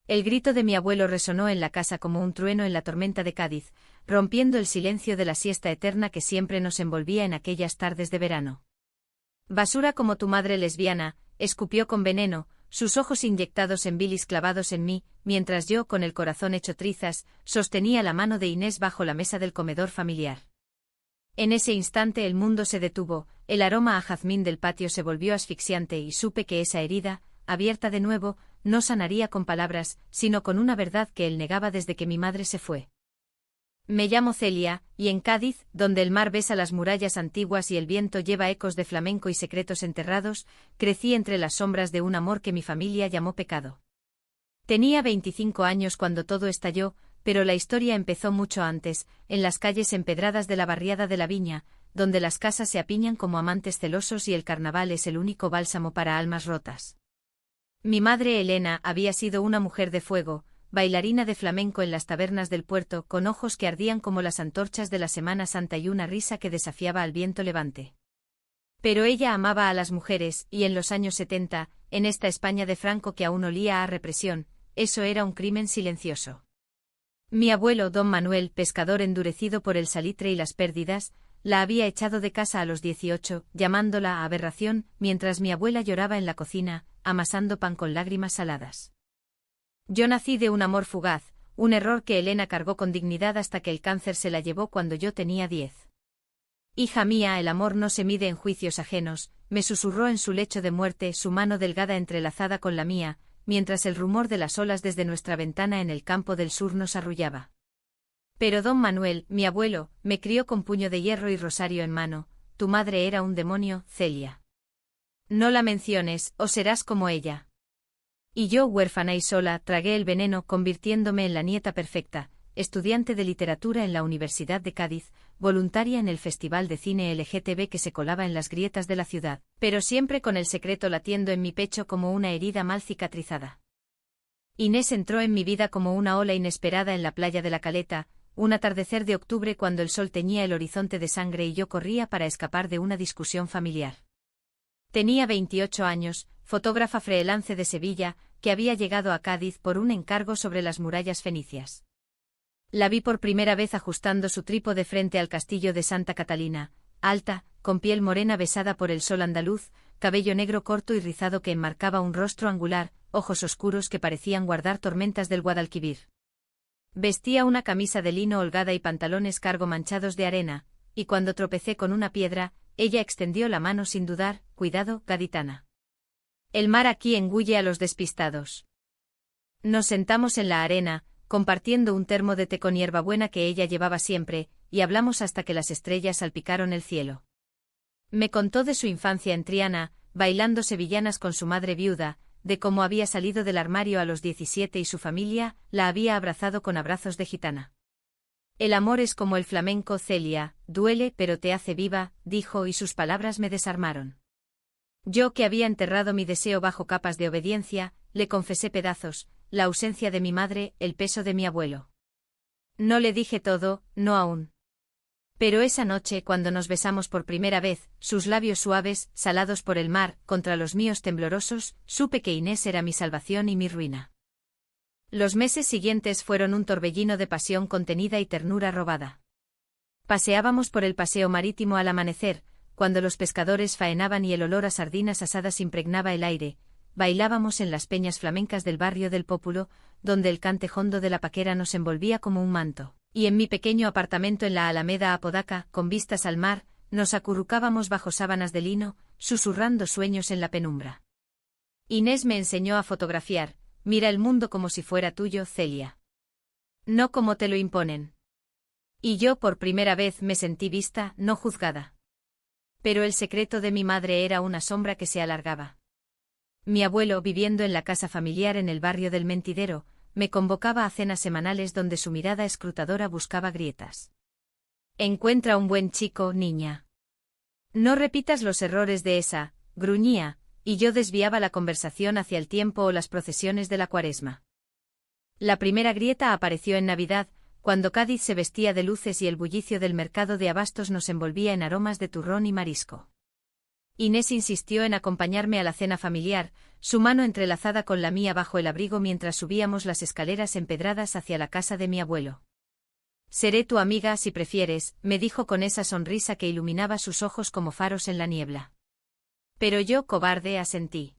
El grito de mi abuelo resonó en la casa como un trueno en la tormenta de Cádiz, rompiendo el silencio de la siesta eterna que siempre nos envolvía en aquellas tardes de verano. «Basura como tu madre lesbiana», escupió con veneno, sus ojos inyectados en bilis clavados en mí, mientras yo, con el corazón hecho trizas, sostenía la mano de Inés bajo la mesa del comedor familiar. En ese instante el mundo se detuvo, el aroma a jazmín del patio se volvió asfixiante y supe que esa herida, abierta de nuevo, no sanaría con palabras, sino con una verdad que él negaba desde que mi madre se fue. Me llamo Celia, y en Cádiz, donde el mar besa las murallas antiguas y el viento lleva ecos de flamenco y secretos enterrados, crecí entre las sombras de un amor que mi familia llamó pecado. Tenía 25 años cuando todo estalló, pero la historia empezó mucho antes, en las calles empedradas de la barriada de la Viña, donde las casas se apiñan como amantes celosos y el carnaval es el único bálsamo para almas rotas. Mi madre Elena había sido una mujer de fuego, bailarina de flamenco en las tabernas del puerto, con ojos que ardían como las antorchas de la Semana Santa y una risa que desafiaba al viento levante. Pero ella amaba a las mujeres, y en los años 70, en esta España de Franco que aún olía a represión, eso era un crimen silencioso. Mi abuelo, don Manuel, pescador endurecido por el salitre y las pérdidas, la había echado de casa a los 18, llamándola aberración, mientras mi abuela lloraba en la cocina, amasando pan con lágrimas saladas. Yo nací de un amor fugaz, un error que Elena cargó con dignidad hasta que el cáncer se la llevó cuando yo tenía 10. Hija mía, el amor no se mide en juicios ajenos, me susurró en su lecho de muerte, su mano delgada entrelazada con la mía, mientras el rumor de las olas desde nuestra ventana en el campo del sur nos arrullaba. Pero don Manuel, mi abuelo, me crió con puño de hierro y rosario en mano. Tu madre era un demonio, Celia. No la menciones, o serás como ella. Y yo, huérfana y sola, tragué el veneno, convirtiéndome en la nieta perfecta, estudiante de literatura en la Universidad de Cádiz, voluntaria en el Festival de Cine LGTB que se colaba en las grietas de la ciudad, pero siempre con el secreto latiendo en mi pecho como una herida mal cicatrizada. Inés entró en mi vida como una ola inesperada en la playa de la Caleta, un atardecer de octubre cuando el sol teñía el horizonte de sangre y yo corría para escapar de una discusión familiar. Tenía 28 años, fotógrafa freelance de Sevilla, que había llegado a Cádiz por un encargo sobre las murallas fenicias. La vi por primera vez ajustando su trípode frente al castillo de Santa Catalina, alta, con piel morena besada por el sol andaluz, cabello negro corto y rizado que enmarcaba un rostro angular, ojos oscuros que parecían guardar tormentas del Guadalquivir. Vestía una camisa de lino holgada y pantalones cargo manchados de arena, y cuando tropecé con una piedra, ella extendió la mano sin dudar, cuidado, gaditana. El mar aquí engulle a los despistados. Nos sentamos en la arena, compartiendo un termo de té con hierbabuena que ella llevaba siempre, y hablamos hasta que las estrellas salpicaron el cielo. Me contó de su infancia en Triana, bailando sevillanas con su madre viuda, de cómo había salido del armario a los 17 y su familia la había abrazado con abrazos de gitana. El amor es como el flamenco, Celia, duele pero te hace viva, dijo y sus palabras me desarmaron. Yo que había enterrado mi deseo bajo capas de obediencia, le confesé pedazos, la ausencia de mi madre, el peso de mi abuelo. No le dije todo, no aún. Pero esa noche cuando nos besamos por primera vez, sus labios suaves, salados por el mar, contra los míos temblorosos, supe que Inés era mi salvación y mi ruina. Los meses siguientes fueron un torbellino de pasión contenida y ternura robada. Paseábamos por el paseo marítimo al amanecer, cuando los pescadores faenaban y el olor a sardinas asadas impregnaba el aire, bailábamos en las peñas flamencas del barrio del Pópulo, donde el cante hondo de la paquera nos envolvía como un manto, y en mi pequeño apartamento en la Alameda Apodaca, con vistas al mar, nos acurrucábamos bajo sábanas de lino, susurrando sueños en la penumbra. Inés me enseñó a fotografiar. Mira el mundo como si fuera tuyo, Celia. No como te lo imponen. Y yo por primera vez me sentí vista, no juzgada. Pero el secreto de mi madre era una sombra que se alargaba. Mi abuelo, viviendo en la casa familiar en el barrio del Mentidero, me convocaba a cenas semanales donde su mirada escrutadora buscaba grietas. Encuentra un buen chico, niña. No repitas los errores de esa, gruñía, y yo desviaba la conversación hacia el tiempo o las procesiones de la Cuaresma. La primera grieta apareció en Navidad, cuando Cádiz se vestía de luces y el bullicio del mercado de abastos nos envolvía en aromas de turrón y marisco. Inés insistió en acompañarme a la cena familiar, su mano entrelazada con la mía bajo el abrigo mientras subíamos las escaleras empedradas hacia la casa de mi abuelo. Seré tu amiga si prefieres, me dijo con esa sonrisa que iluminaba sus ojos como faros en la niebla. Pero yo, cobarde, asentí.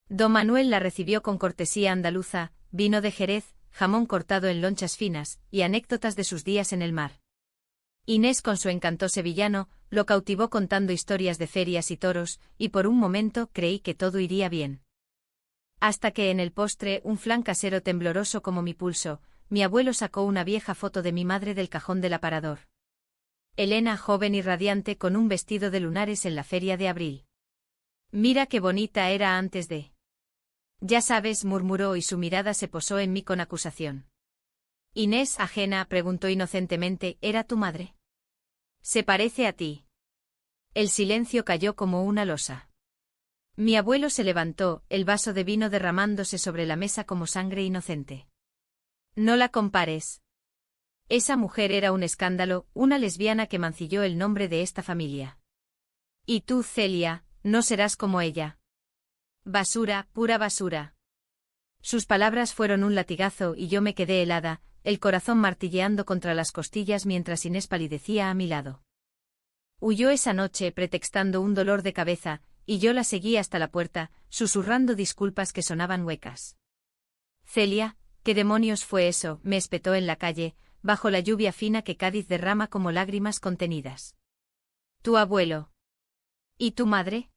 Don Manuel la recibió con cortesía andaluza, vino de Jerez, jamón cortado en lonchas finas, y anécdotas de sus días en el mar. Inés, con su encanto sevillano, lo cautivó contando historias de ferias y toros, y por un momento creí que todo iría bien. Hasta que en el postre, un flan casero tembloroso como mi pulso, mi abuelo sacó una vieja foto de mi madre del cajón del aparador. Elena, joven y radiante con un vestido de lunares en la feria de abril. Mira qué bonita era antes de... Ya sabes, murmuró y su mirada se posó en mí con acusación. Inés, ajena, preguntó inocentemente, ¿era tu madre? ¿Se parece a ti? El silencio cayó como una losa. Mi abuelo se levantó, el vaso de vino derramándose sobre la mesa como sangre inocente. No la compares. Esa mujer era un escándalo, una lesbiana que mancilló el nombre de esta familia. Y tú, Celia, no serás como ella. Basura, pura basura. Sus palabras fueron un latigazo y yo me quedé helada, el corazón martilleando contra las costillas mientras Inés palidecía a mi lado. Huyó esa noche pretextando un dolor de cabeza, y yo la seguí hasta la puerta, susurrando disculpas que sonaban huecas. Celia, ¿qué demonios fue eso?, me espetó en la calle, bajo la lluvia fina que Cádiz derrama como lágrimas contenidas. Tu abuelo. ¿Y tu madre?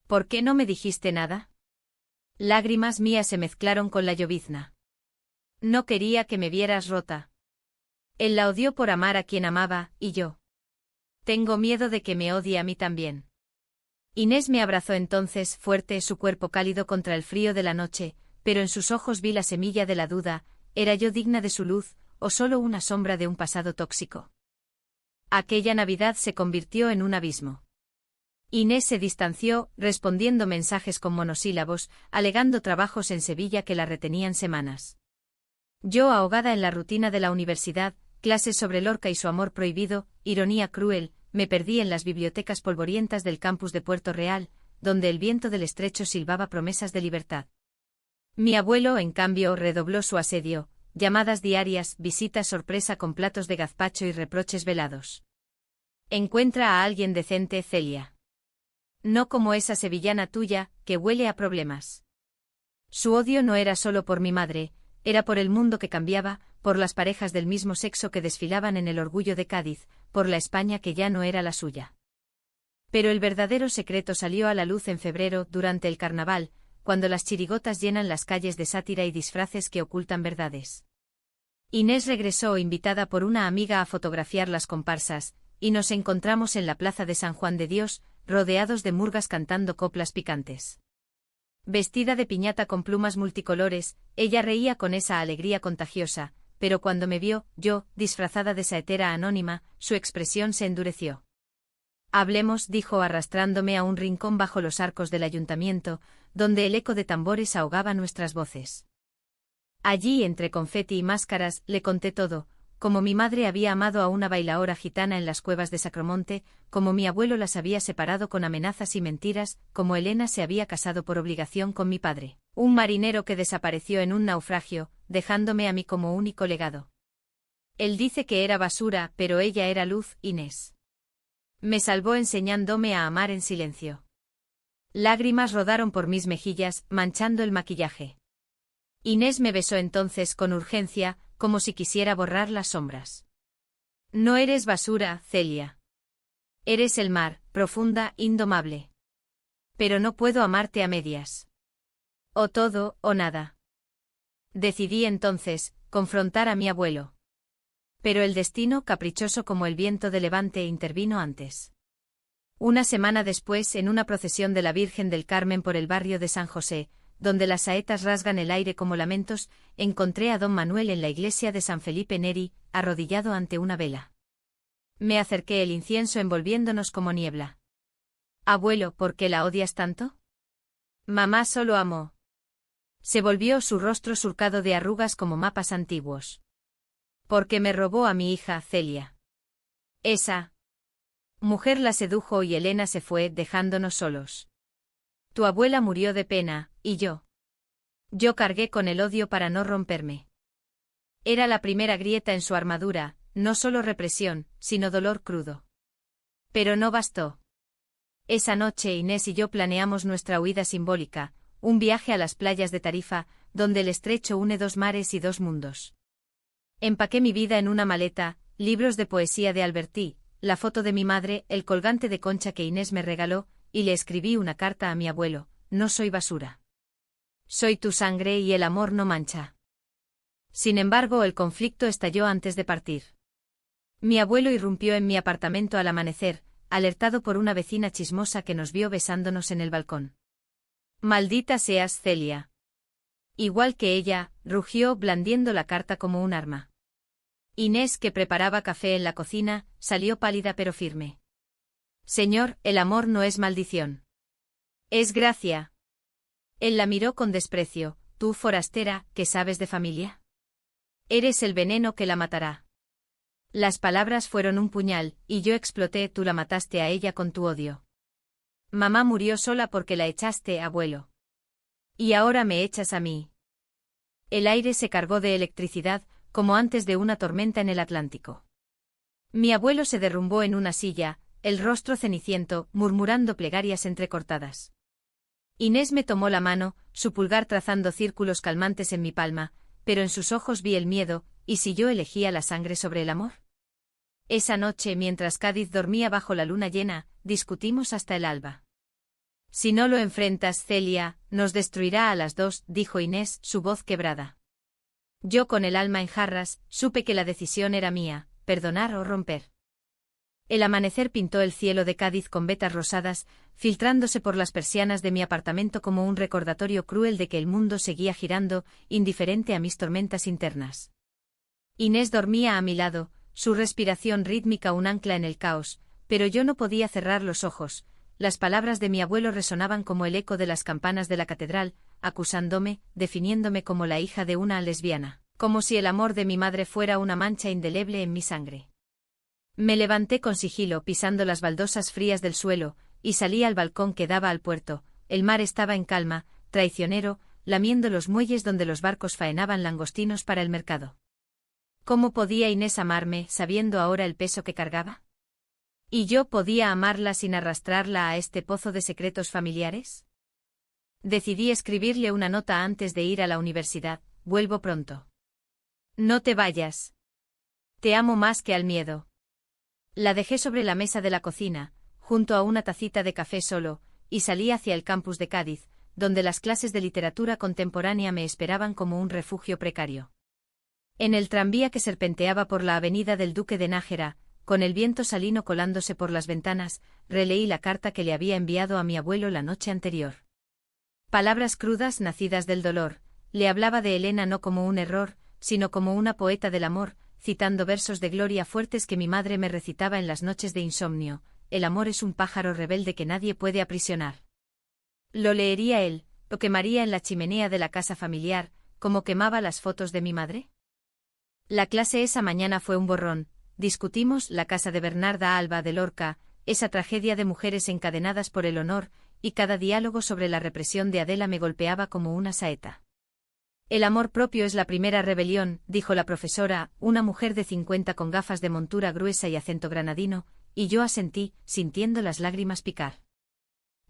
¿Por qué no me dijiste nada? Lágrimas mías se mezclaron con la llovizna. No quería que me vieras rota. Él la odió por amar a quien amaba, y yo. Tengo miedo de que me odie a mí también. Inés me abrazó entonces, fuerte, su cuerpo cálido contra el frío de la noche, pero en sus ojos vi la semilla de la duda, ¿era yo digna de su luz, o solo una sombra de un pasado tóxico? Aquella Navidad se convirtió en un abismo. Inés se distanció, respondiendo mensajes con monosílabos, alegando trabajos en Sevilla que la retenían semanas. Yo, ahogada en la rutina de la universidad, clases sobre Lorca y su amor prohibido, ironía cruel, me perdí en las bibliotecas polvorientas del campus de Puerto Real, donde el viento del estrecho silbaba promesas de libertad. Mi abuelo, en cambio, redobló su asedio, llamadas diarias, visitas sorpresa con platos de gazpacho y reproches velados. Encuentra a alguien decente, Celia. No como esa sevillana tuya, que huele a problemas. Su odio no era solo por mi madre, era por el mundo que cambiaba, por las parejas del mismo sexo que desfilaban en el orgullo de Cádiz, por la España que ya no era la suya. Pero el verdadero secreto salió a la luz en febrero, durante el carnaval, cuando las chirigotas llenan las calles de sátira y disfraces que ocultan verdades. Inés regresó invitada por una amiga a fotografiar las comparsas, y nos encontramos en la plaza de San Juan de Dios, rodeados de murgas cantando coplas picantes. Vestida de piñata con plumas multicolores, ella reía con esa alegría contagiosa, pero cuando me vio, yo, disfrazada de saetera anónima, su expresión se endureció. Hablemos, dijo arrastrándome a un rincón bajo los arcos del ayuntamiento, donde el eco de tambores ahogaba nuestras voces. Allí, entre confeti y máscaras, le conté todo, como mi madre había amado a una bailaora gitana en las cuevas de Sacromonte, como mi abuelo las había separado con amenazas y mentiras, como Elena se había casado por obligación con mi padre, un marinero que desapareció en un naufragio, dejándome a mí como único legado. Él dice que era basura, pero ella era luz, Inés. Me salvó enseñándome a amar en silencio. Lágrimas rodaron por mis mejillas, manchando el maquillaje. Inés me besó entonces con urgencia, como si quisiera borrar las sombras. No eres basura, Celia. Eres el mar, profunda, indomable. Pero no puedo amarte a medias. O todo, o nada. Decidí entonces, confrontar a mi abuelo. Pero el destino, caprichoso como el viento de levante, intervino antes. Una semana después, en una procesión de la Virgen del Carmen por el barrio de San José, donde las saetas rasgan el aire como lamentos, encontré a don Manuel en la iglesia de San Felipe Neri, arrodillado ante una vela. Me acerqué, el incienso envolviéndonos como niebla. Abuelo, ¿por qué la odias tanto? Mamá solo amó. Se volvió su rostro surcado de arrugas como mapas antiguos. Porque me robó a mi hija, Celia. Esa mujer la sedujo y Elena se fue, dejándonos solos. Tu abuela murió de pena, y yo. Yo cargué con el odio para no romperme. Era la primera grieta en su armadura, no solo represión, sino dolor crudo. Pero no bastó. Esa noche Inés y yo planeamos nuestra huida simbólica, un viaje a las playas de Tarifa, donde el estrecho une dos mares y dos mundos. Empaqué mi vida en una maleta, libros de poesía de Alberti, la foto de mi madre, el colgante de concha que Inés me regaló, y le escribí una carta a mi abuelo: no soy basura. Soy tu sangre y el amor no mancha. Sin embargo, el conflicto estalló antes de partir. Mi abuelo irrumpió en mi apartamento al amanecer, alertado por una vecina chismosa que nos vio besándonos en el balcón. Maldita seas, Celia. Igual que ella, rugió, blandiendo la carta como un arma. Inés, que preparaba café en la cocina, salió pálida pero firme. Señor, el amor no es maldición. Es gracia. Él la miró con desprecio. Tú, forastera, ¿qué sabes de familia? Eres el veneno que la matará. Las palabras fueron un puñal, y yo exploté. Tú la mataste a ella con tu odio. Mamá murió sola porque la echaste, abuelo. Y ahora me echas a mí. El aire se cargó de electricidad, como antes de una tormenta en el Atlántico. Mi abuelo se derrumbó en una silla, el rostro ceniciento, murmurando plegarias entrecortadas. Inés me tomó la mano, su pulgar trazando círculos calmantes en mi palma, pero en sus ojos vi el miedo. ¿Y si yo elegía la sangre sobre el amor? Esa noche, mientras Cádiz dormía bajo la luna llena, discutimos hasta el alba. Si no lo enfrentas, Celia, nos destruirá a las dos, dijo Inés, su voz quebrada. Yo, con el alma en jarras, supe que la decisión era mía: perdonar o romper. El amanecer pintó el cielo de Cádiz con vetas rosadas, filtrándose por las persianas de mi apartamento como un recordatorio cruel de que el mundo seguía girando, indiferente a mis tormentas internas. Inés dormía a mi lado, su respiración rítmica un ancla en el caos, pero yo no podía cerrar los ojos. Las palabras de mi abuelo resonaban como el eco de las campanas de la catedral, acusándome, definiéndome como la hija de una lesbiana, como si el amor de mi madre fuera una mancha indeleble en mi sangre. Me levanté con sigilo, pisando las baldosas frías del suelo, y salí al balcón que daba al puerto. El mar estaba en calma, traicionero, lamiendo los muelles donde los barcos faenaban langostinos para el mercado. ¿Cómo podía Inés amarme, sabiendo ahora el peso que cargaba? ¿Y yo podía amarla sin arrastrarla a este pozo de secretos familiares? Decidí escribirle una nota antes de ir a la universidad: vuelvo pronto. No te vayas. Te amo más que al miedo. La dejé sobre la mesa de la cocina, junto a una tacita de café solo, y salí hacia el campus de Cádiz, donde las clases de literatura contemporánea me esperaban como un refugio precario. En el tranvía que serpenteaba por la avenida del Duque de Nájera, con el viento salino colándose por las ventanas, releí la carta que le había enviado a mi abuelo la noche anterior. Palabras crudas nacidas del dolor. Le hablaba de Elena no como un error, sino como una poeta del amor, citando versos de Gloria Fuertes que mi madre me recitaba en las noches de insomnio: el amor es un pájaro rebelde que nadie puede aprisionar. Lo leería él, lo quemaría en la chimenea de la casa familiar, como quemaba las fotos de mi madre. La clase esa mañana fue un borrón. Discutimos La casa de Bernarda Alba de Lorca, esa tragedia de mujeres encadenadas por el honor, y cada diálogo sobre la represión de Adela me golpeaba como una saeta. El amor propio es la primera rebelión, dijo la profesora, una mujer de 50 con gafas de montura gruesa y acento granadino, y yo asentí, sintiendo las lágrimas picar.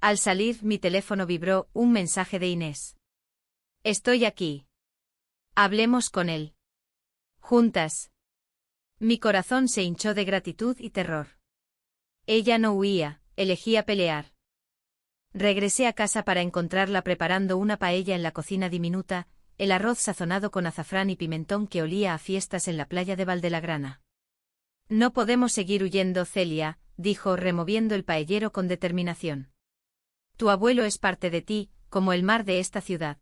Al salir, mi teléfono vibró, un mensaje de Inés. Estoy aquí. Hablemos con él. Juntas. Mi corazón se hinchó de gratitud y terror. Ella no huía, elegía pelear. Regresé a casa para encontrarla preparando una paella en la cocina diminuta, el arroz sazonado con azafrán y pimentón que olía a fiestas en la playa de Valdelagrana. No podemos seguir huyendo, Celia, dijo, removiendo el paellero con determinación. Tu abuelo es parte de ti, como el mar de esta ciudad.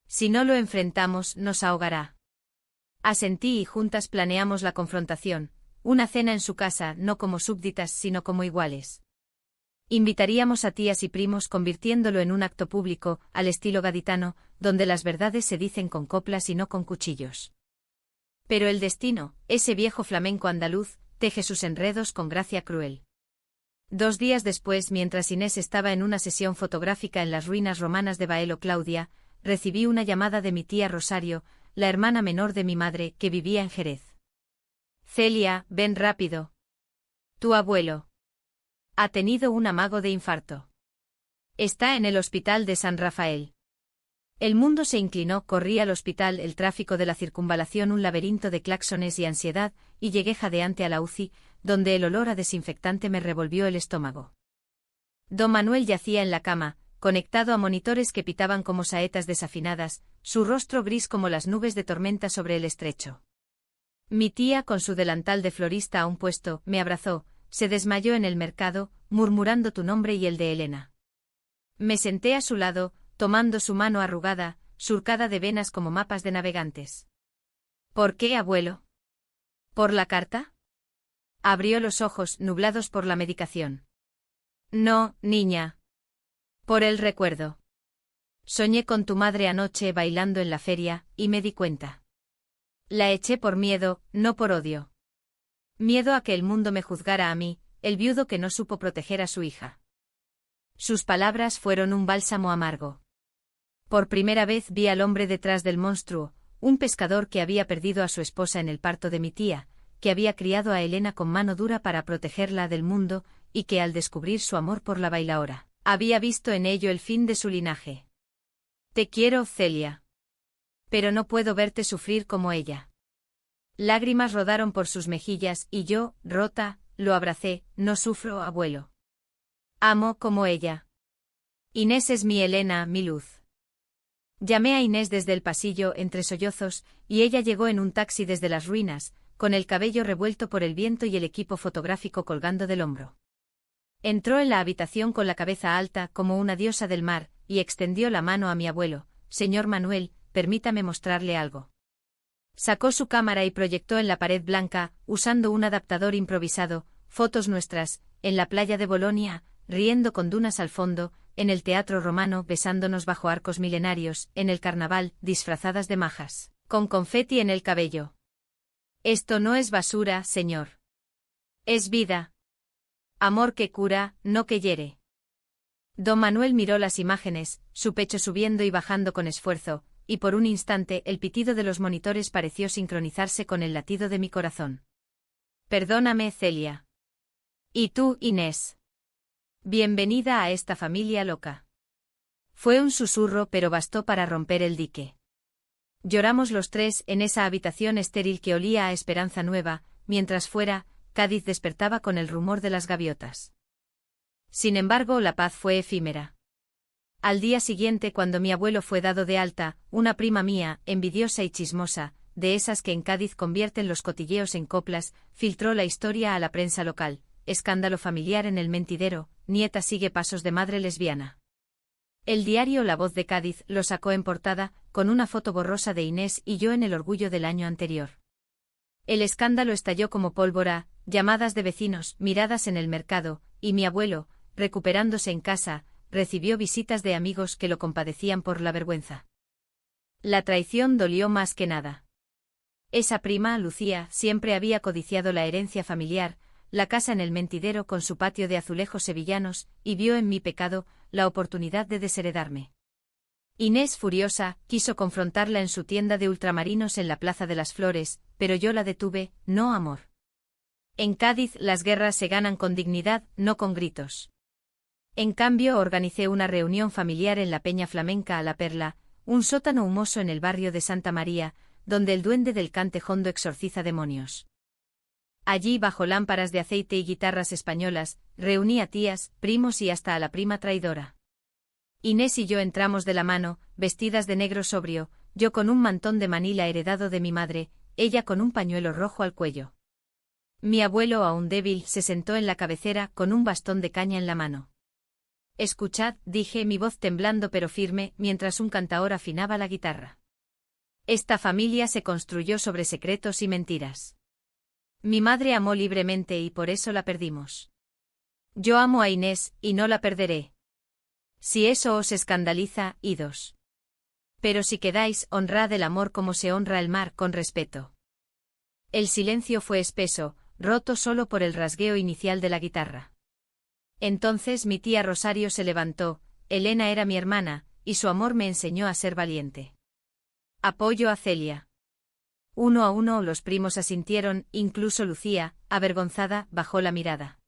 Si no lo enfrentamos, nos ahogará. Asentí y juntas planeamos la confrontación, una cena en su casa, no como súbditas sino como iguales. Invitaríamos a tías y primos convirtiéndolo en un acto público, al estilo gaditano, donde las verdades se dicen con coplas y no con cuchillos. Pero el destino, ese viejo flamenco andaluz, teje sus enredos con gracia cruel. 2 días después, mientras Inés estaba en una sesión fotográfica en las ruinas romanas de Baelo Claudia, recibí una llamada de mi tía Rosario, la hermana menor de mi madre, que vivía en Jerez. Celia, ven rápido. Tu abuelo ha tenido un amago de infarto. Está en el hospital de San Rafael. El mundo se inclinó, corrí al hospital, el tráfico de la circunvalación, un laberinto de claxones y ansiedad, y llegué jadeante a la UCI, donde el olor a desinfectante me revolvió el estómago. Don Manuel yacía en la cama, conectado a monitores que pitaban como saetas desafinadas, su rostro gris como las nubes de tormenta sobre el estrecho. Mi tía, con su delantal de florista aún puesto, me abrazó, se desmayó en el mercado, murmurando tu nombre y el de Elena. Me senté a su lado, tomando su mano arrugada, surcada de venas como mapas de navegantes. ¿Por qué, abuelo? ¿Por la carta? Abrió los ojos, nublados por la medicación. No, niña. Por el recuerdo. Soñé con tu madre anoche bailando en la feria, y me di cuenta. La eché por miedo, no por odio. Miedo a que el mundo me juzgara a mí, el viudo que no supo proteger a su hija. Sus palabras fueron un bálsamo amargo. Por primera vez vi al hombre detrás del monstruo, un pescador que había perdido a su esposa en el parto de mi tía, que había criado a Elena con mano dura para protegerla del mundo, y que al descubrir su amor por la bailaora, había visto en ello el fin de su linaje. Te quiero, Celia. Pero no puedo verte sufrir como ella. Lágrimas rodaron por sus mejillas y yo, rota, lo abracé. No sufro, abuelo. Amo como ella. Inés es mi Elena, mi luz. Llamé a Inés desde el pasillo entre sollozos, y ella llegó en un taxi desde las ruinas, con el cabello revuelto por el viento y el equipo fotográfico colgando del hombro. Entró en la habitación con la cabeza alta como una diosa del mar, y extendió la mano a mi abuelo. Señor Manuel, permítame mostrarle algo. Sacó su cámara y proyectó en la pared blanca, usando un adaptador improvisado, fotos nuestras, en la playa de Bolonia, riendo con dunas al fondo, en el teatro romano besándonos bajo arcos milenarios, en el carnaval, disfrazadas de majas, con confeti en el cabello. Esto no es basura, señor. Es vida. Amor que cura, no que hiere. Don Manuel miró las imágenes, su pecho subiendo y bajando con esfuerzo, y por un instante el pitido de los monitores pareció sincronizarse con el latido de mi corazón. Perdóname, Celia. Y tú, Inés. Bienvenida a esta familia loca. Fue un susurro, pero bastó para romper el dique. Lloramos los tres en esa habitación estéril que olía a esperanza nueva, mientras fuera, Cádiz despertaba con el rumor de las gaviotas. Sin embargo, la paz fue efímera. Al día siguiente, cuando mi abuelo fue dado de alta, una prima mía, envidiosa y chismosa, de esas que en Cádiz convierten los cotilleos en coplas, filtró la historia a la prensa local. Escándalo familiar en el Mentidero, nieta sigue pasos de madre lesbiana. El diario La Voz de Cádiz lo sacó en portada, con una foto borrosa de Inés y yo en el orgullo del año anterior. El escándalo estalló como pólvora, llamadas de vecinos, miradas en el mercado, y mi abuelo, recuperándose en casa, recibió visitas de amigos que lo compadecían por la vergüenza. La traición dolió más que nada. Esa prima, Lucía, siempre había codiciado la herencia familiar, la casa en el Mentidero con su patio de azulejos sevillanos, y vio en mi pecado la oportunidad de desheredarme. Inés, furiosa, quiso confrontarla en su tienda de ultramarinos en la Plaza de las Flores, pero yo la detuve. No, amor. En Cádiz las guerras se ganan con dignidad, no con gritos. En cambio, organicé una reunión familiar en la Peña Flamenca a la Perla, un sótano humoso en el barrio de Santa María, donde el duende del cante jondo exorciza demonios. Allí, bajo lámparas de aceite y guitarras españolas, reuní a tías, primos y hasta a la prima traidora. Inés y yo entramos de la mano, vestidas de negro sobrio, yo con un mantón de Manila heredado de mi madre, ella con un pañuelo rojo al cuello. Mi abuelo, aún débil, se sentó en la cabecera con un bastón de caña en la mano. Escuchad, dije, mi voz temblando pero firme, mientras un cantaor afinaba la guitarra. Esta familia se construyó sobre secretos y mentiras. Mi madre amó libremente y por eso la perdimos. Yo amo a Inés, y no la perderé. Si eso os escandaliza, idos. Pero si quedáis, honrad el amor como se honra el mar, con respeto. El silencio fue espeso, roto solo por el rasgueo inicial de la guitarra. Entonces mi tía Rosario se levantó, Elena era mi hermana, y su amor me enseñó a ser valiente. Apoyo a Celia. Uno a uno los primos asintieron, incluso Lucía, avergonzada, bajó la mirada.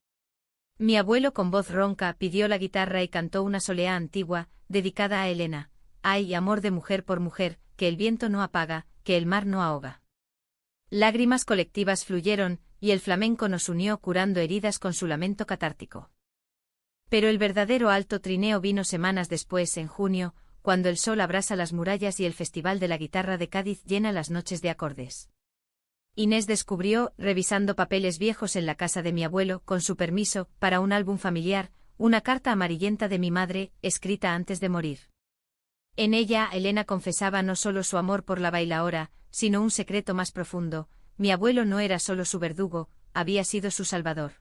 Mi abuelo con voz ronca pidió la guitarra y cantó una soleá antigua, dedicada a Elena. Ay, amor de mujer por mujer, que el viento no apaga, que el mar no ahoga. Lágrimas colectivas fluyeron, y el flamenco nos unió curando heridas con su lamento catártico. Pero el verdadero alto trineo vino semanas después, en junio, cuando el sol abrasa las murallas y el Festival de la Guitarra de Cádiz llena las noches de acordes. Inés descubrió, revisando papeles viejos en la casa de mi abuelo, con su permiso, para un álbum familiar, una carta amarillenta de mi madre, escrita antes de morir. En ella, Elena confesaba no solo su amor por la bailaora, sino un secreto más profundo: mi abuelo no era solo su verdugo, había sido su salvador.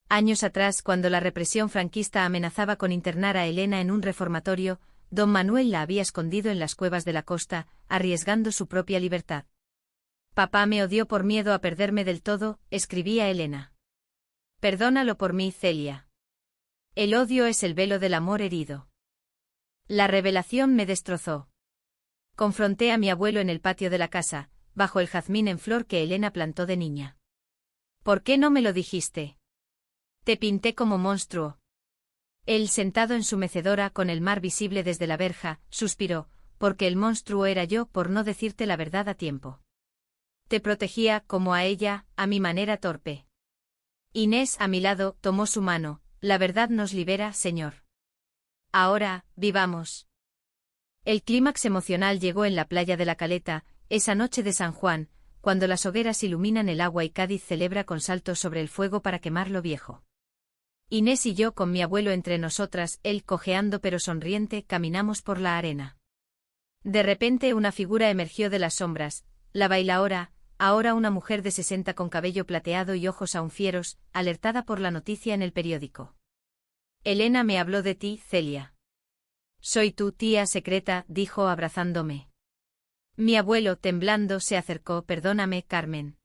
Años atrás, cuando la represión franquista amenazaba con internar a Elena en un reformatorio, don Manuel la había escondido en las cuevas de la costa, arriesgando su propia libertad. Papá me odió por miedo a perderme del todo, escribía Elena. Perdónalo por mí, Celia. El odio es el velo del amor herido. La revelación me destrozó. Confronté a mi abuelo en el patio de la casa, bajo el jazmín en flor que Elena plantó de niña. ¿Por qué no me lo dijiste? Te pinté como monstruo. Él, sentado en su mecedora con el mar visible desde la verja, suspiró, porque el monstruo era yo por no decirte la verdad a tiempo. Te protegía, como a ella, a mi manera torpe. Inés, a mi lado, tomó su mano. La verdad nos libera, señor. Ahora, vivamos. El clímax emocional llegó en la playa de la Caleta, esa noche de San Juan, cuando las hogueras iluminan el agua y Cádiz celebra con saltos sobre el fuego para quemar lo viejo. Inés y yo con mi abuelo entre nosotras, él cojeando pero sonriente, caminamos por la arena. De repente una figura emergió de las sombras, la bailaora, ahora una mujer de 60 con cabello plateado y ojos aún fieros, alertada por la noticia en el periódico. Elena me habló de ti, Celia. Soy tu tía secreta, dijo abrazándome. Mi abuelo, temblando, se acercó. Perdóname, Carmen.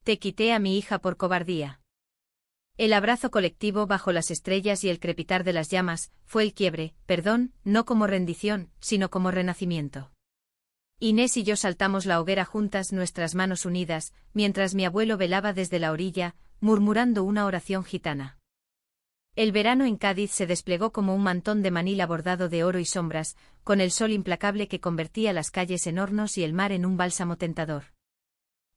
Te quité a mi hija por cobardía. El abrazo colectivo bajo las estrellas y el crepitar de las llamas fue el quiebre, perdón, no como rendición, sino como renacimiento. Inés y yo saltamos la hoguera juntas, nuestras manos unidas, mientras mi abuelo velaba desde la orilla, murmurando una oración gitana. El verano en Cádiz se desplegó como un mantón de Manila bordado de oro y sombras, con el sol implacable que convertía las calles en hornos y el mar en un bálsamo tentador.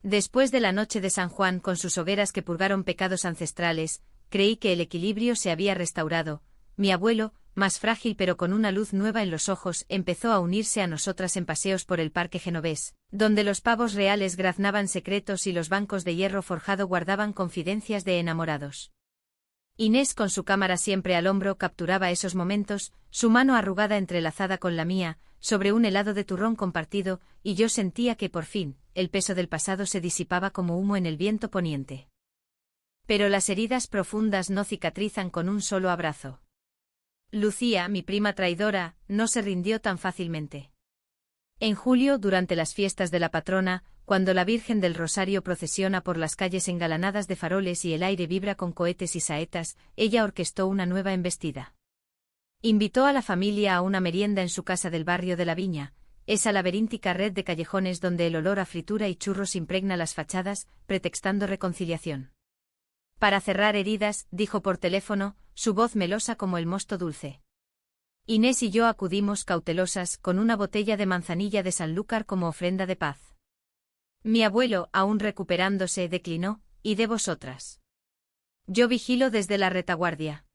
Después de la noche de San Juan con sus hogueras que purgaron pecados ancestrales, creí que el equilibrio se había restaurado. Mi abuelo, más frágil pero con una luz nueva en los ojos, empezó a unirse a nosotras en paseos por el parque genovés, donde los pavos reales graznaban secretos y los bancos de hierro forjado guardaban confidencias de enamorados. Inés, con su cámara siempre al hombro, capturaba esos momentos, su mano arrugada entrelazada con la mía, sobre un helado de turrón compartido, y yo sentía que por fin, el peso del pasado se disipaba como humo en el viento poniente. Pero las heridas profundas no cicatrizan con un solo abrazo. Lucía, mi prima traidora, no se rindió tan fácilmente. En julio, durante las fiestas de la patrona, cuando la Virgen del Rosario procesiona por las calles engalanadas de faroles y el aire vibra con cohetes y saetas, ella orquestó una nueva embestida. Invitó a la familia a una merienda en su casa del barrio de la Viña, esa laberíntica red de callejones donde el olor a fritura y churros impregna las fachadas, pretextando reconciliación. Para cerrar heridas, dijo por teléfono, su voz melosa como el mosto dulce. Inés y yo acudimos cautelosas, con una botella de manzanilla de Sanlúcar como ofrenda de paz. Mi abuelo, aún recuperándose, declinó, ¿y de vosotras? Yo vigilo desde la retaguardia.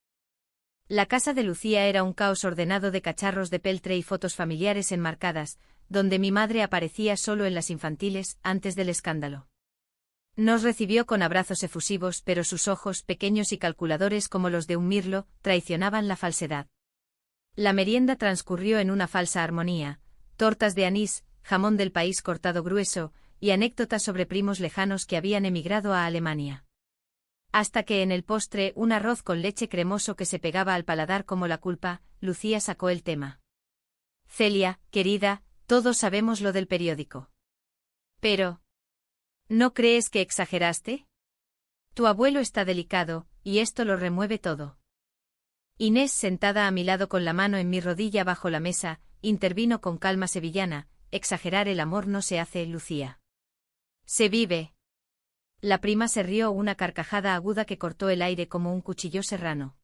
La casa de Lucía era un caos ordenado de cacharros de peltre y fotos familiares enmarcadas, donde mi madre aparecía solo en las infantiles, antes del escándalo. Nos recibió con abrazos efusivos, pero sus ojos, pequeños y calculadores como los de un mirlo, traicionaban la falsedad. La merienda transcurrió en una falsa armonía, tortas de anís, jamón del país cortado grueso, y anécdotas sobre primos lejanos que habían emigrado a Alemania. Hasta que en el postre, un arroz con leche cremoso que se pegaba al paladar como la culpa, Lucía sacó el tema. Celia, querida, todos sabemos lo del periódico. Pero, ¿no crees que exageraste? Tu abuelo está delicado, y esto lo remueve todo. Inés, sentada a mi lado con la mano en mi rodilla bajo la mesa, intervino con calma sevillana: exagerar el amor no se hace, Lucía. Se vive. La prima se rió, una carcajada aguda que cortó el aire como un cuchillo serrano.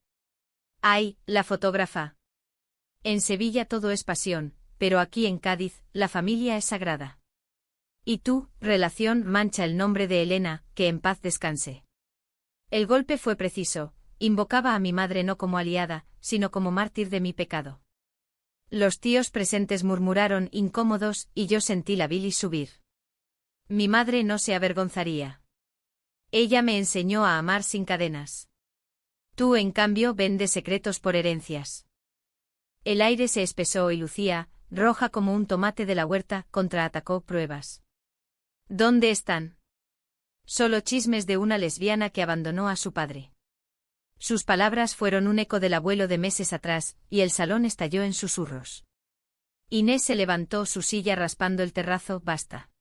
¡Ay, la fotógrafa! En Sevilla todo es pasión, pero aquí en Cádiz, la familia es sagrada. Y tu relación mancha el nombre de Elena, que en paz descanse. El golpe fue preciso: invocaba a mi madre no como aliada, sino como mártir de mi pecado. Los tíos presentes murmuraron incómodos y yo sentí la bilis subir. Mi madre no se avergonzaría. Ella me enseñó a amar sin cadenas. Tú, en cambio, vendes secretos por herencias. El aire se espesó y Lucía, roja como un tomate de la huerta, contraatacó: pruebas. ¿Dónde están? Solo chismes de una lesbiana que abandonó a su padre. Sus palabras fueron un eco del abuelo de meses atrás, y el salón estalló en susurros. Inés se levantó su silla raspando el terrazo: basta.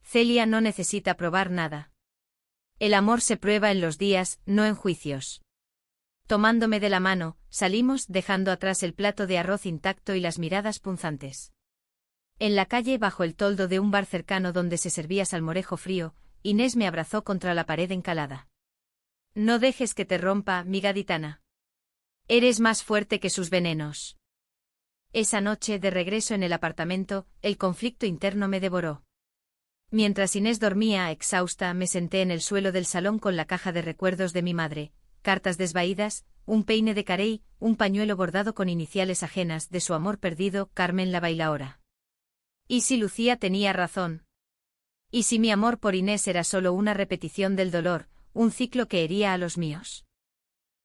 Celia no necesita probar nada. El amor se prueba en los días, no en juicios. Tomándome de la mano, salimos, dejando atrás el plato de arroz intacto y las miradas punzantes. En la calle, bajo el toldo de un bar cercano donde se servía salmorejo frío, Inés me abrazó contra la pared encalada. No dejes que te rompa, mi gaditana. Eres más fuerte que sus venenos. Esa noche, de regreso en el apartamento, el conflicto interno me devoró. Mientras Inés dormía exhausta, me senté en el suelo del salón con la caja de recuerdos de mi madre: cartas desvaídas, un peine de carey, un pañuelo bordado con iniciales ajenas de su amor perdido, Carmen la bailaora. ¿Y si Lucía tenía razón? ¿Y si mi amor por Inés era solo una repetición del dolor, un ciclo que hería a los míos?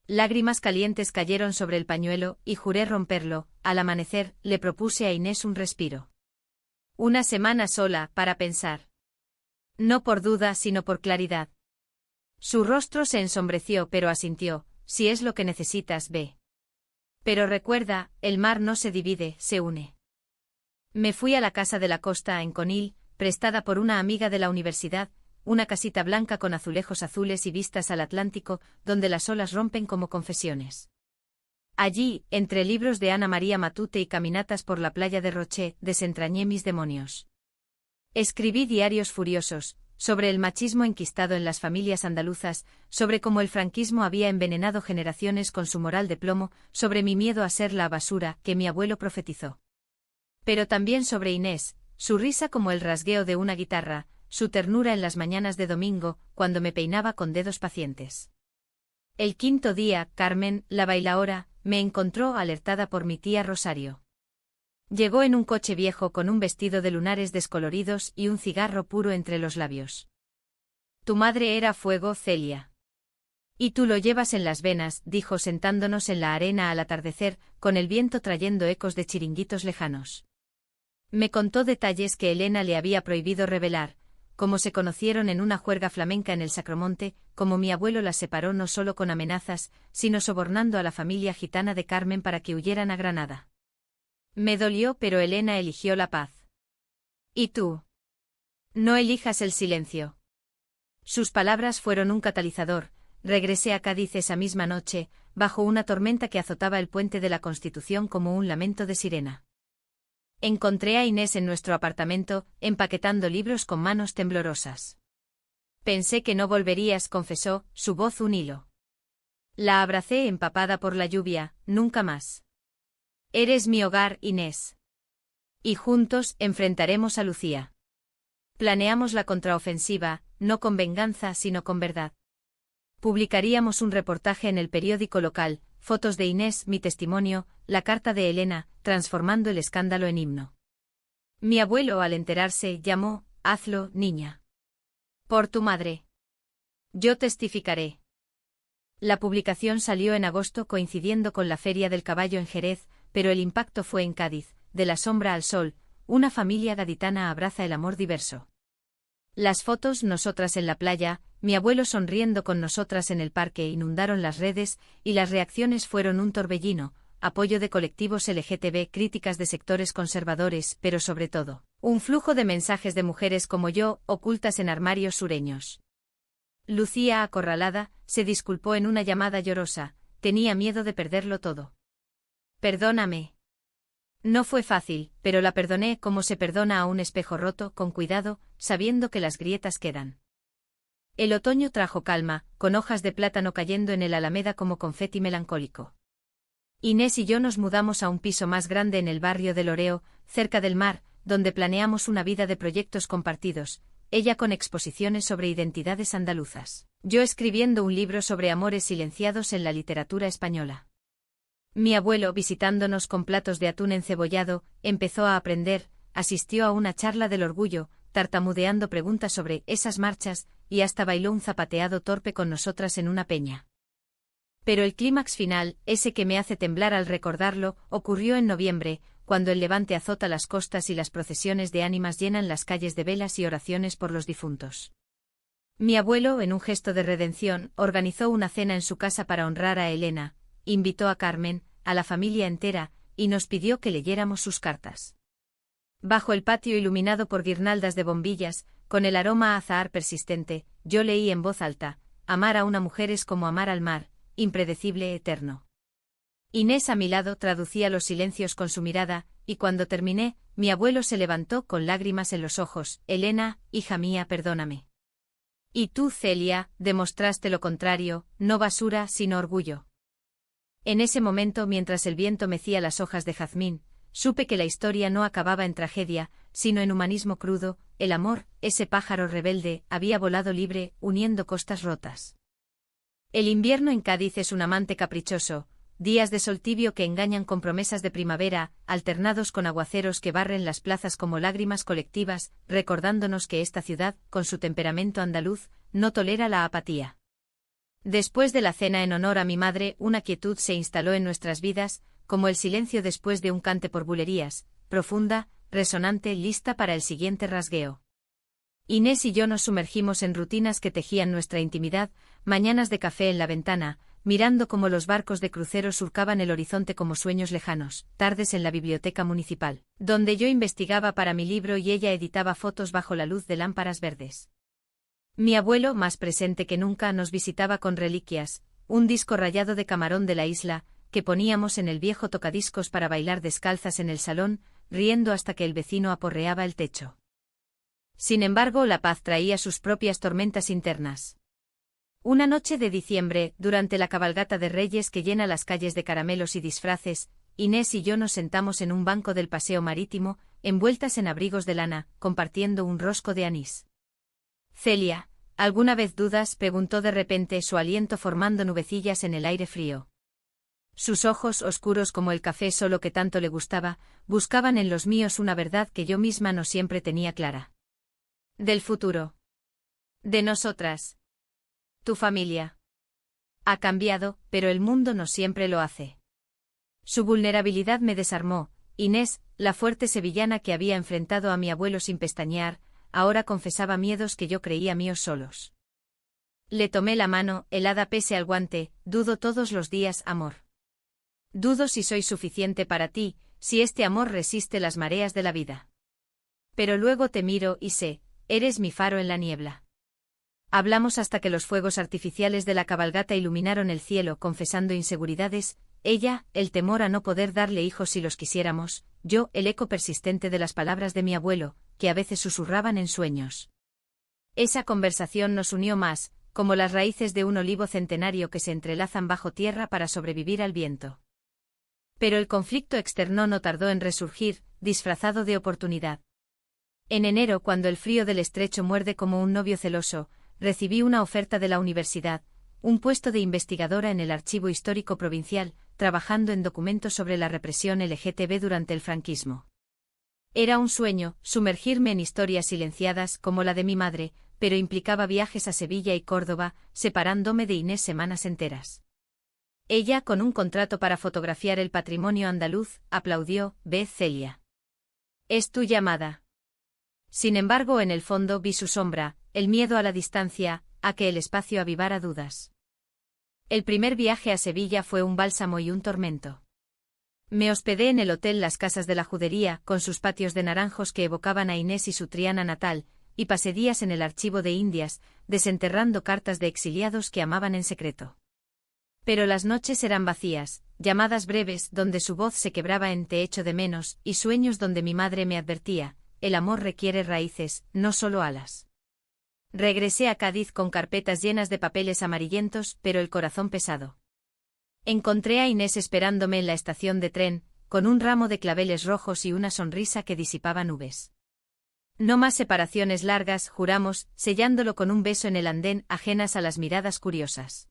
Lágrimas calientes cayeron sobre el pañuelo, y juré romperlo. Al amanecer, le propuse a Inés un respiro. Una semana sola, para pensar. No por duda, sino por claridad. Su rostro se ensombreció, pero asintió: si es lo que necesitas, ve. Pero recuerda, el mar no se divide, se une. Me fui a la casa de la costa, en Conil, prestada por una amiga de la universidad, una casita blanca con azulejos azules y vistas al Atlántico, donde las olas rompen como confesiones. Allí, entre libros de Ana María Matute y caminatas por la playa de Roche, desentrañé mis demonios. Escribí diarios furiosos, sobre el machismo enquistado en las familias andaluzas, sobre cómo el franquismo había envenenado generaciones con su moral de plomo, sobre mi miedo a ser la basura que mi abuelo profetizó. Pero también sobre Inés, su risa como el rasgueo de una guitarra, su ternura en las mañanas de domingo, cuando me peinaba con dedos pacientes. El quinto día, Carmen, la bailaora, me encontró alertada por mi tía Rosario. Llegó en un coche viejo con un vestido de lunares descoloridos y un cigarro puro entre los labios. Tu madre era fuego, Celia. Y tú lo llevas en las venas, dijo sentándonos en la arena al atardecer, con el viento trayendo ecos de chiringuitos lejanos. Me contó detalles que Elena le había prohibido revelar, cómo se conocieron en una juerga flamenca en el Sacromonte, cómo mi abuelo las separó no solo con amenazas, sino sobornando a la familia gitana de Carmen para que huyeran a Granada. Me dolió, pero Elena eligió la paz. ¿Y tú? No elijas el silencio. Sus palabras fueron un catalizador. Regresé a Cádiz esa misma noche, bajo una tormenta que azotaba el puente de la Constitución como un lamento de sirena. Encontré a Inés en nuestro apartamento, empaquetando libros con manos temblorosas. Pensé que no volverías, confesó, su voz un hilo. La abracé empapada por la lluvia: nunca más. Eres mi hogar, Inés. Y juntos enfrentaremos a Lucía. Planeamos la contraofensiva, no con venganza sino con verdad. Publicaríamos un reportaje en el periódico local, fotos de Inés, mi testimonio, la carta de Elena, transformando el escándalo en himno. Mi abuelo, al enterarse, llamó: hazlo, niña. Por tu madre. Yo testificaré. La publicación salió en agosto coincidiendo con la Feria del Caballo en Jerez, pero el impacto fue en Cádiz. De la sombra al sol, una familia gaditana abraza el amor diverso. Las fotos, nosotras en la playa, mi abuelo sonriendo con nosotras en el parque, inundaron las redes, y las reacciones fueron un torbellino: apoyo de colectivos LGTB, críticas de sectores conservadores, pero sobre todo, un flujo de mensajes de mujeres como yo, ocultas en armarios sureños. Lucía, acorralada, se disculpó en una llamada llorosa: tenía miedo de perderlo todo. Perdóname. No fue fácil, pero la perdoné como se perdona a un espejo roto, con cuidado, sabiendo que las grietas quedan. El otoño trajo calma, con hojas de plátano cayendo en el alameda como confeti melancólico. Inés y yo nos mudamos a un piso más grande en el barrio de Loreo, cerca del mar, donde planeamos una vida de proyectos compartidos, ella con exposiciones sobre identidades andaluzas, yo escribiendo un libro sobre amores silenciados en la literatura española. Mi abuelo, visitándonos con platos de atún encebollado, empezó a aprender, asistió a una charla del orgullo, tartamudeando preguntas sobre esas marchas, y hasta bailó un zapateado torpe con nosotras en una peña. Pero el clímax final, ese que me hace temblar al recordarlo, ocurrió en noviembre, cuando el levante azota las costas y las procesiones de ánimas llenan las calles de velas y oraciones por los difuntos. Mi abuelo, en un gesto de redención, organizó una cena en su casa para honrar a Elena, invitó a Carmen, a la familia entera, y nos pidió que leyéramos sus cartas. Bajo el patio iluminado por guirnaldas de bombillas, con el aroma a azahar persistente, yo leí en voz alta: amar a una mujer es como amar al mar, impredecible, eterno. Inés a mi lado traducía los silencios con su mirada, y cuando terminé, mi abuelo se levantó con lágrimas en los ojos: Elena, hija mía, perdóname. Y tú, Celia, demostraste lo contrario, no basura, sino orgullo. En ese momento, mientras el viento mecía las hojas de jazmín, supe que la historia no acababa en tragedia, sino en humanismo crudo. El amor, ese pájaro rebelde, había volado libre, uniendo costas rotas. El invierno en Cádiz es un amante caprichoso, días de sol tibio que engañan con promesas de primavera, alternados con aguaceros que barren las plazas como lágrimas colectivas, recordándonos que esta ciudad, con su temperamento andaluz, no tolera la apatía. Después de la cena en honor a mi madre, una quietud se instaló en nuestras vidas, como el silencio después de un cante por bulerías, profunda, resonante, lista para el siguiente rasgueo. Inés y yo nos sumergimos en rutinas que tejían nuestra intimidad, mañanas de café en la ventana, mirando cómo los barcos de crucero surcaban el horizonte como sueños lejanos, tardes en la biblioteca municipal, donde yo investigaba para mi libro y ella editaba fotos bajo la luz de lámparas verdes. Mi abuelo, más presente que nunca, nos visitaba con reliquias, un disco rayado de camarón de la isla, que poníamos en el viejo tocadiscos para bailar descalzas en el salón, riendo hasta que el vecino aporreaba el techo. Sin embargo, la paz traía sus propias tormentas internas. Una noche de diciembre, durante la cabalgata de Reyes que llena las calles de caramelos y disfraces, Inés y yo nos sentamos en un banco del paseo marítimo, envueltas en abrigos de lana, compartiendo un rosco de anís. Celia, ¿alguna vez dudas?, preguntó de repente, su aliento formando nubecillas en el aire frío. Sus ojos, oscuros como el café solo que tanto le gustaba, buscaban en los míos una verdad que yo misma no siempre tenía clara. Del futuro. De nosotras. Tu familia. Ha cambiado, pero el mundo no siempre lo hace. Su vulnerabilidad me desarmó. Inés, la fuerte sevillana que había enfrentado a mi abuelo sin pestañear, ahora confesaba miedos que yo creía míos solos. Le tomé la mano, helada pese al guante. Dudo todos los días, amor. Dudo si soy suficiente para ti, si este amor resiste las mareas de la vida. Pero luego te miro y sé, eres mi faro en la niebla. Hablamos hasta que los fuegos artificiales de la cabalgata iluminaron el cielo, confesando inseguridades, ella, el temor a no poder darle hijos si los quisiéramos, yo, el eco persistente de las palabras de mi abuelo, que a veces susurraban en sueños. Esa conversación nos unió más, como las raíces de un olivo centenario que se entrelazan bajo tierra para sobrevivir al viento. Pero el conflicto externo no tardó en resurgir, disfrazado de oportunidad. En enero, cuando el frío del estrecho muerde como un novio celoso, recibí una oferta de la universidad, un puesto de investigadora en el Archivo Histórico Provincial, trabajando en documentos sobre la represión LGTB durante el franquismo. Era un sueño, sumergirme en historias silenciadas como la de mi madre, pero implicaba viajes a Sevilla y Córdoba, separándome de Inés semanas enteras. Ella, con un contrato para fotografiar el patrimonio andaluz, aplaudió: «Ve, Celia. Es tu llamada». Sin embargo, en el fondo vi su sombra, el miedo a la distancia, a que el espacio avivara dudas. El primer viaje a Sevilla fue un bálsamo y un tormento. Me hospedé en el hotel Las Casas de la Judería, con sus patios de naranjos que evocaban a Inés y su Triana natal, y pasé días en el archivo de Indias, desenterrando cartas de exiliados que amaban en secreto. Pero las noches eran vacías, llamadas breves donde su voz se quebraba en te echo de menos, y sueños donde mi madre me advertía, el amor requiere raíces, no solo alas. Regresé a Cádiz con carpetas llenas de papeles amarillentos, pero el corazón pesado. Encontré a Inés esperándome en la estación de tren, con un ramo de claveles rojos y una sonrisa que disipaba nubes. No más separaciones largas, juramos, sellándolo con un beso en el andén, ajenas a las miradas curiosas.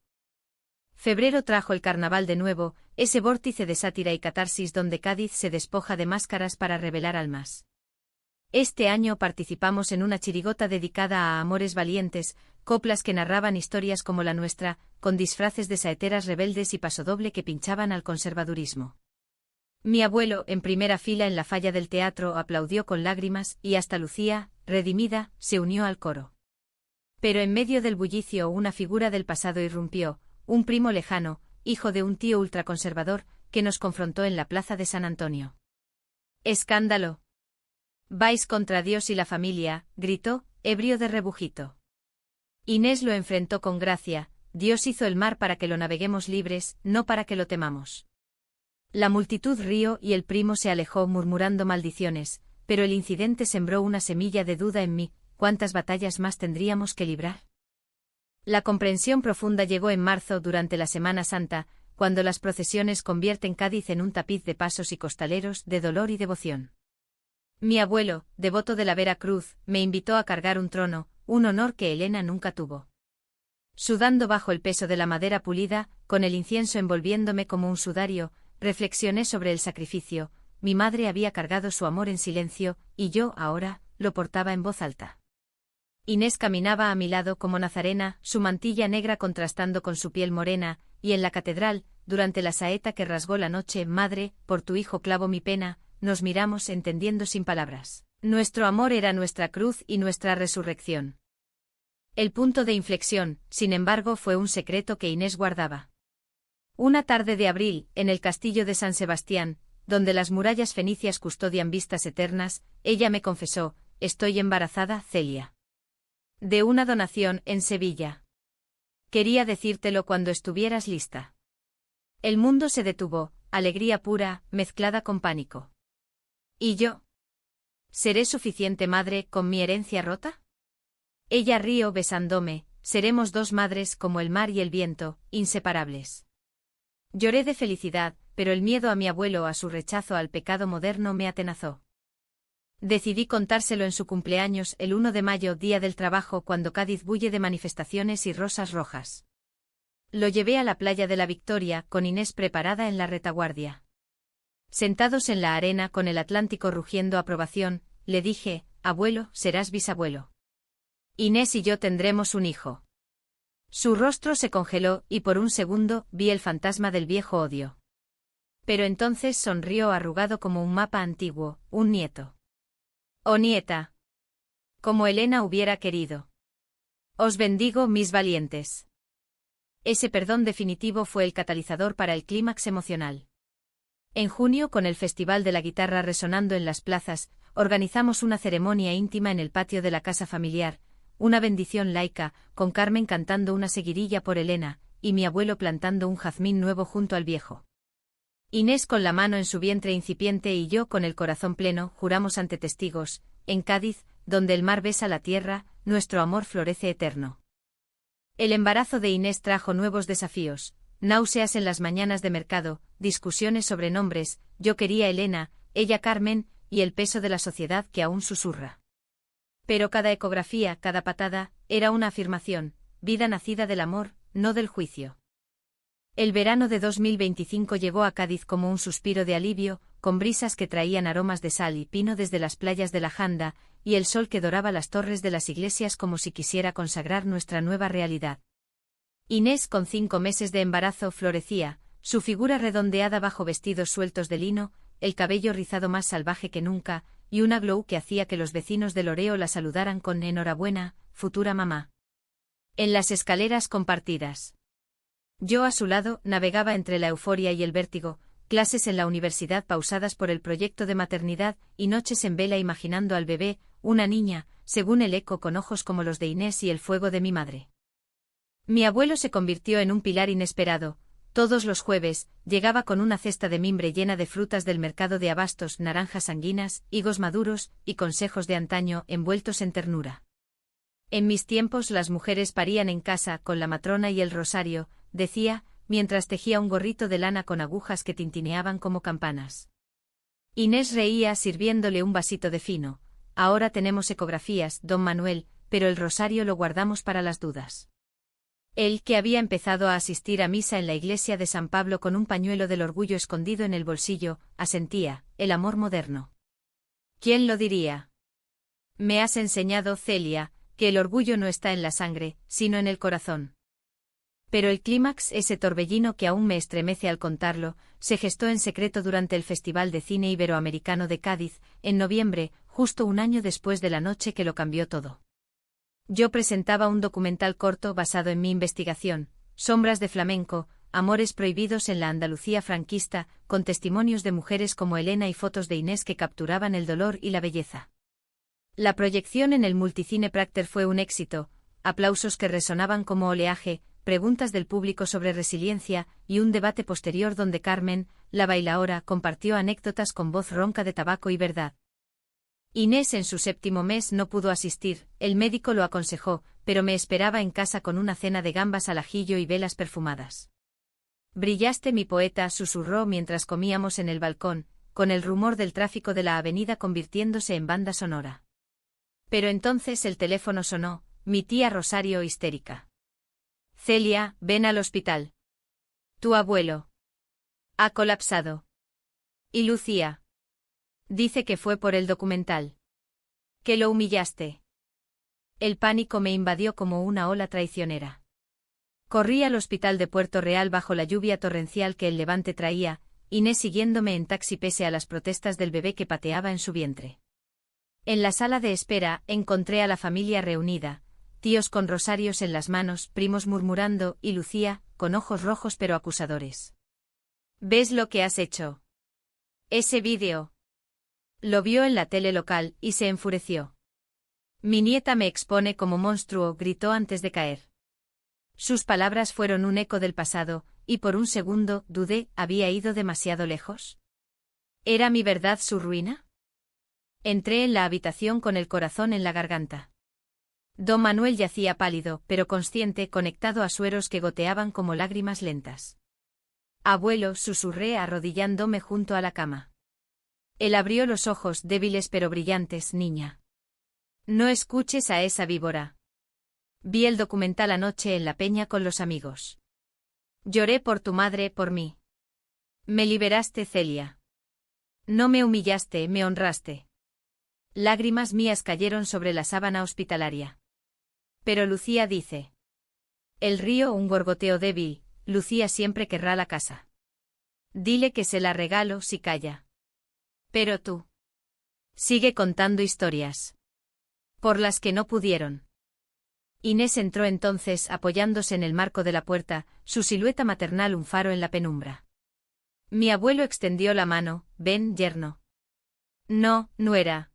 Febrero trajo el carnaval de nuevo, ese vórtice de sátira y catarsis donde Cádiz se despoja de máscaras para revelar almas. Este año participamos en una chirigota dedicada a amores valientes, coplas que narraban historias como la nuestra, con disfraces de saeteras rebeldes y pasodoble que pinchaban al conservadurismo. Mi abuelo, en primera fila en la falla del teatro, aplaudió con lágrimas, y hasta Lucía, redimida, se unió al coro. Pero en medio del bullicio una figura del pasado irrumpió, un primo lejano, hijo de un tío ultraconservador, que nos confrontó en la plaza de San Antonio. ¡Escándalo! «Vais contra Dios y la familia», gritó, ebrio de rebujito. Inés lo enfrentó con gracia: Dios hizo el mar para que lo naveguemos libres, no para que lo temamos. La multitud rió y el primo se alejó murmurando maldiciones, pero el incidente sembró una semilla de duda en mí: ¿cuántas batallas más tendríamos que librar? La comprensión profunda llegó en marzo durante la Semana Santa, cuando las procesiones convierten Cádiz en un tapiz de pasos y costaleros de dolor y devoción. Mi abuelo, devoto de la Vera Cruz, me invitó a cargar un trono, un honor que Elena nunca tuvo. Sudando bajo el peso de la madera pulida, con el incienso envolviéndome como un sudario, reflexioné sobre el sacrificio. Mi madre había cargado su amor en silencio, y yo, ahora, lo portaba en voz alta. Inés caminaba a mi lado como nazarena, su mantilla negra contrastando con su piel morena, y en la catedral, durante la saeta que rasgó la noche: Madre, por tu hijo clavo mi pena. Nos miramos entendiendo sin palabras. Nuestro amor era nuestra cruz y nuestra resurrección. El punto de inflexión, sin embargo, fue un secreto que Inés guardaba. Una tarde de abril, en el castillo de San Sebastián, donde las murallas fenicias custodian vistas eternas, ella me confesó: estoy embarazada, Celia. De una donación en Sevilla. Quería decírtelo cuando estuvieras lista. El mundo se detuvo, alegría pura, mezclada con pánico. ¿Y yo? ¿Seré suficiente madre con mi herencia rota? Ella rió besándome: seremos dos madres como el mar y el viento, inseparables. Lloré de felicidad, pero el miedo a mi abuelo, a su rechazo al pecado moderno, me atenazó. Decidí contárselo en su cumpleaños, el 1 de mayo, día del trabajo, cuando Cádiz bulle de manifestaciones y rosas rojas. Lo llevé a la playa de la Victoria, con Inés preparada en la retaguardia. Sentados en la arena con el Atlántico rugiendo aprobación, le dije: abuelo, serás bisabuelo. Inés y yo tendremos un hijo. Su rostro se congeló y por un segundo vi el fantasma del viejo odio. Pero entonces sonrió arrugado como un mapa antiguo: un nieto. Oh nieta. Como Elena hubiera querido. Os bendigo, mis valientes. Ese perdón definitivo fue el catalizador para el clímax emocional. En junio, con el Festival de la Guitarra resonando en las plazas, organizamos una ceremonia íntima en el patio de la casa familiar, una bendición laica, con Carmen cantando una seguidilla por Elena, y mi abuelo plantando un jazmín nuevo junto al viejo. Inés con la mano en su vientre incipiente y yo con el corazón pleno, juramos ante testigos: en Cádiz, donde el mar besa la tierra, nuestro amor florece eterno. El embarazo de Inés trajo nuevos desafíos. Náuseas en las mañanas de mercado, discusiones sobre nombres: yo quería Elena, ella Carmen, y el peso de la sociedad que aún susurra. Pero cada ecografía, cada patada, era una afirmación: vida nacida del amor, no del juicio. El verano de 2025 llegó a Cádiz como un suspiro de alivio, con brisas que traían aromas de sal y pino desde las playas de la Janda, y el sol que doraba las torres de las iglesias como si quisiera consagrar nuestra nueva realidad. Inés, con 5 meses de embarazo, florecía, su figura redondeada bajo vestidos sueltos de lino, el cabello rizado más salvaje que nunca, y una glow que hacía que los vecinos del Oreo la saludaran con enhorabuena, futura mamá. En las escaleras compartidas. Yo a su lado, navegaba entre la euforia y el vértigo, clases en la universidad pausadas por el proyecto de maternidad, y noches en vela imaginando al bebé, una niña, según el eco, con ojos como los de Inés y el fuego de mi madre. Mi abuelo se convirtió en un pilar inesperado, Todos los jueves, llegaba con una cesta de mimbre llena de frutas del mercado de abastos, naranjas sanguinas, higos maduros, y consejos de antaño envueltos en ternura. En mis tiempos las mujeres parían en casa con la matrona y el rosario, decía, mientras tejía un gorrito de lana con agujas que tintineaban como campanas. Inés reía sirviéndole un vasito de fino. Ahora tenemos ecografías, don Manuel, pero el rosario lo guardamos para las dudas. Él, que había empezado a asistir a misa en la iglesia de San Pablo con un pañuelo del orgullo escondido en el bolsillo, asentía, el amor moderno. ¿Quién lo diría? Me has enseñado, Celia, que el orgullo no está en la sangre, sino en el corazón. Pero el clímax, ese torbellino que aún me estremece al contarlo, se gestó en secreto durante el Festival de Cine Iberoamericano de Cádiz, en noviembre, justo un año después de la noche que lo cambió todo. Yo presentaba un documental corto basado en mi investigación, Sombras de Flamenco, Amores prohibidos en la Andalucía franquista, con testimonios de mujeres como Elena y fotos de Inés que capturaban el dolor y la belleza. La proyección en el Multicine Prachter fue un éxito, aplausos que resonaban como oleaje, preguntas del público sobre resiliencia, y un debate posterior donde Carmen, la bailaora, compartió anécdotas con voz ronca de tabaco y verdad. Inés en su 7º mes no pudo asistir, el médico lo aconsejó, pero me esperaba en casa con una cena de gambas al ajillo y velas perfumadas. Brillaste, mi poeta, susurró mientras comíamos en el balcón, con el rumor del tráfico de la avenida convirtiéndose en banda sonora. Pero entonces el teléfono sonó, mi tía Rosario histérica. Celia, ven al hospital. Tu abuelo ha colapsado. ¿Y Lucía? Dice que fue por el documental. Que lo humillaste. El pánico me invadió como una ola traicionera. Corrí al hospital de Puerto Real bajo la lluvia torrencial que el levante traía, Inés siguiéndome en taxi pese a las protestas del bebé que pateaba en su vientre. En la sala de espera encontré a la familia reunida, tíos con rosarios en las manos, primos murmurando, y Lucía, con ojos rojos pero acusadores. ¿Ves lo que has hecho? Ese vídeo. Lo vio en la tele local, y se enfureció. Mi nieta me expone como monstruo, gritó antes de caer. Sus palabras fueron un eco del pasado, y por un segundo, dudé, ¿había ido demasiado lejos? ¿Era mi verdad su ruina? Entré en la habitación con el corazón en la garganta. Don Manuel yacía pálido, pero consciente, conectado a sueros que goteaban como lágrimas lentas. Abuelo, susurré arrodillándome junto a la cama. Él abrió los ojos, débiles pero brillantes, niña. No escuches a esa víbora. Vi el documental anoche en la peña con los amigos. Lloré por tu madre, por mí. Me liberaste, Celia. No me humillaste, me honraste. Lágrimas mías cayeron sobre la sábana hospitalaria. Pero Lucía dice. El río, un gorgoteo débil, Lucía siempre querrá la casa. Dile que se la regalo si calla. Pero tú. Sigue contando historias. Por las que no pudieron. Inés entró entonces apoyándose en el marco de la puerta, su silueta maternal un faro en la penumbra. Mi abuelo extendió la mano, ven, yerno. No, nuera.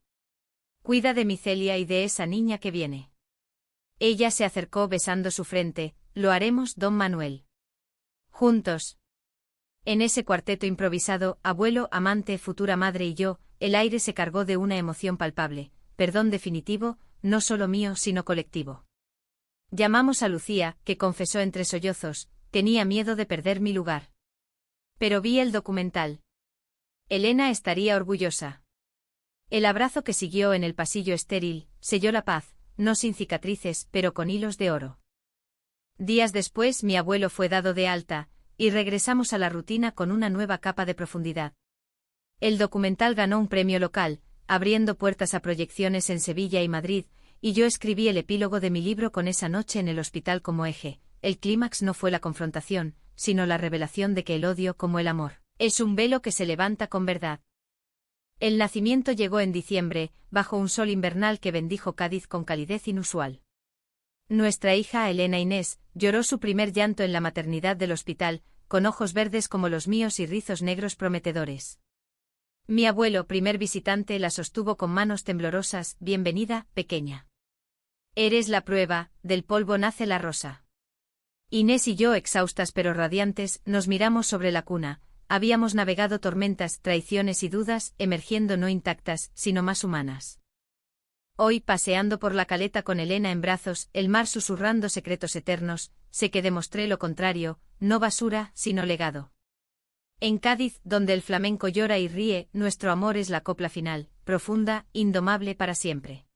Cuida de mi Celia y de esa niña que viene. Ella se acercó besando su frente, lo haremos, don Manuel. Juntos. En ese cuarteto improvisado, abuelo, amante, futura madre y yo, el aire se cargó de una emoción palpable, perdón definitivo, no solo mío sino colectivo. Llamamos a Lucía, que confesó entre sollozos, tenía miedo de perder mi lugar. Pero vi el documental. Elena estaría orgullosa. El abrazo que siguió en el pasillo estéril, selló la paz, no sin cicatrices, pero con hilos de oro. Días después mi abuelo fue dado de alta, y regresamos a la rutina con una nueva capa de profundidad. El documental ganó un premio local, abriendo puertas a proyecciones en Sevilla y Madrid, y yo escribí el epílogo de mi libro con esa noche en el hospital como eje. El clímax no fue la confrontación, sino la revelación de que el odio, como el amor, es un velo que se levanta con verdad. El nacimiento llegó en diciembre, bajo un sol invernal que bendijo Cádiz con calidez inusual. Nuestra hija Elena Inés lloró su primer llanto en la maternidad del hospital, con ojos verdes como los míos y rizos negros prometedores. Mi abuelo, primer visitante, la sostuvo con manos temblorosas, bienvenida, pequeña. Eres la prueba, del polvo nace la rosa. Inés y yo, exhaustas pero radiantes, nos miramos sobre la cuna. Habíamos navegado tormentas, traiciones y dudas, emergiendo no intactas, sino más humanas. Hoy, paseando por la caleta con Elena en brazos, el mar susurrando secretos eternos, sé que demostré lo contrario, no basura, sino legado. En Cádiz, donde el flamenco llora y ríe, nuestro amor es la copla final, profunda, indomable para siempre.